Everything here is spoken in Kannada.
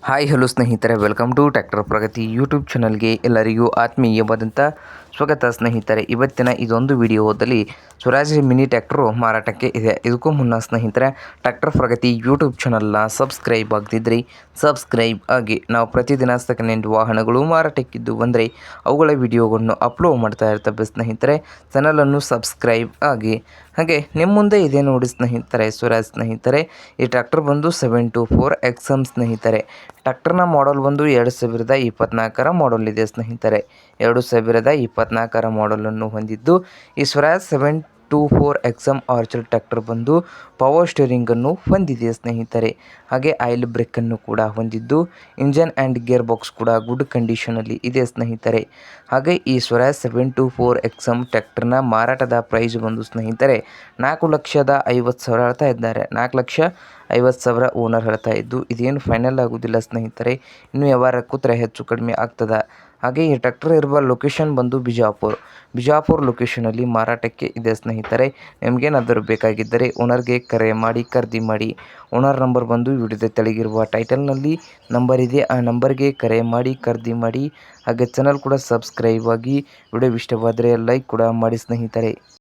ಹಾಯ್ ಹಲೋ ಸ್ನೇಹಿತರೆ, welcome to tractor Pragati YouTube ಚಾನಲ್ಗೆ ಎಲ್ಲರಿಗೂ ಆತ್ಮೀಯವಾದಂಥ ಸ್ವಾಗತ ಸ್ನೇಹಿತರೆ. ಇವತ್ತಿನ ಇದೊಂದು ವಿಡಿಯೋದಲ್ಲಿ ಸ್ವರಾಜ್ ಮಿನಿ ಟ್ರ್ಯಾಕ್ಟರು ಮಾರಾಟಕ್ಕೆ ಇದೆ. ಇದಕ್ಕೂ ಮುನ್ನ ಸ್ನೇಹಿತರೆ, ಟ್ರ್ಯಾಕ್ಟರ್ ಪ್ರಗತಿ ಯೂಟ್ಯೂಬ್ ಚಾನಲ್ನ ಸಬ್ಸ್ಕ್ರೈಬ್ ಆಗದಿದ್ದರೆ ಸಬ್ಸ್ಕ್ರೈಬ್ ಆಗಿ. ನಾವು ಪ್ರತಿದಿನ ಸೆಕೆಂಡ್ ಹ್ಯಾಂಡ್ ವಾಹನಗಳು ಮಾರಾಟಕ್ಕಿದ್ದು ಬಂದರೆ ಅವುಗಳ ವಿಡಿಯೋಗಳನ್ನು ಅಪ್ಲೋಡ್ ಮಾಡ್ತಾ ಇರ್ತವೆ ಸ್ನೇಹಿತರೆ. ಚಾನಲನ್ನು ಸಬ್ಸ್ಕ್ರೈಬ್ ಆಗಿ. ಹಾಗೆ ನಿಮ್ಮ ಮುಂದೆ ಇದೆ ನೋಡಿ ಸ್ನೇಹಿತರೆ, ಸ್ವರಾಜ್ ಸ್ನೇಹಿತರೆ. ಈ ಟ್ರ್ಯಾಕ್ಟರ್ ಬಂದು 724 XM ಸ್ನೇಹಿತರೆ. ಟ್ರ್ಯಾಕ್ಟರ್ನ ಮಾಡಲ್ ಬಂದು 2024 ಮಾಡಲ್ ಇದೆ ಸ್ನೇಹಿತರೆ. 2024 ಮಾಡಲನ್ನು ಹೊಂದಿದ್ದು ಈ ಸ್ವರಾಜ್ 724 XM ಆರ್ಚರ್ ಟ್ರ್ಯಾಕ್ಟರ್ ಬಂದು ಪವರ್ ಸ್ಟೀರಿಂಗನ್ನು ಹೊಂದಿದೆ ಸ್ನೇಹಿತರೆ. ಹಾಗೆ ಆಯಿಲ್ ಬ್ರೇಕನ್ನು ಕೂಡ ಹೊಂದಿದ್ದು ಇಂಜನ್ ಆ್ಯಂಡ್ ಗೇರ್ ಬಾಕ್ಸ್ ಕೂಡ ಗುಡ್ ಕಂಡೀಷನಲ್ಲಿ ಇದೆ ಸ್ನೇಹಿತರೆ. ಹಾಗೆ ಈ ಸ್ವರಾಜ್ 724 XM ಟ್ರ್ಯಾಕ್ಟರ್ನ ಮಾರಾಟದ ಪ್ರೈಸ್ ಬಂದು ಸ್ನೇಹಿತರೆ 4,50,000 ಹೇಳ್ತಾ ಇದ್ದಾರೆ. 4,50,000 ಓನರ್ ಹೇಳ್ತಾ ಇದ್ದು ಇದೇನು ಫೈನಲ್ ಆಗೋದಿಲ್ಲ ಸ್ನೇಹಿತರೆ. ಇನ್ನು ವ್ಯವಹಾರ ಕೂತ್ರೆ ಹೆಚ್ಚು ಕಡಿಮೆ ಆಗ್ತದೆ. ಹಾಗೆ ಈ ಟ್ರ್ಯಾಕ್ಟರ್ ಇರುವ ಲೊಕೇಶನ್ ಬಂದು ಬಿಜಾಪುರ ಲೊಕೇಶನಲ್ಲಿ ಮಾರಾಟಕ್ಕೆ ಇದೆ ಸ್ನೇಹಿತರೆ. ನಿಮಗೇನಾದರೂ ಬೇಕಾಗಿದ್ದರೆ ಓನರ್ಗೆ ಕರೆ ಮಾಡಿ ಖರೀದಿ ಮಾಡಿ. ಓನರ್ ನಂಬರ್ ಬಂದು ವಿಡಿಯೋದ ತೆಳಗಿರುವ ಟೈಟಲ್ನಲ್ಲಿ ನಂಬರ್ ಇದೆ, ಆ ನಂಬರ್ಗೆ ಕರೆ ಮಾಡಿ ಖರೀದಿ ಮಾಡಿ. ಹಾಗೆ ಚಾನಲ್ ಕೂಡ ಸಬ್ಸ್ಕ್ರೈಬ್ ಆಗಿ. ವಿಡಿಯೋ ಇಷ್ಟವಾದರೆ ಲೈಕ್ ಕೂಡ ಮಾಡಿ ಸ್ನೇಹಿತರೆ.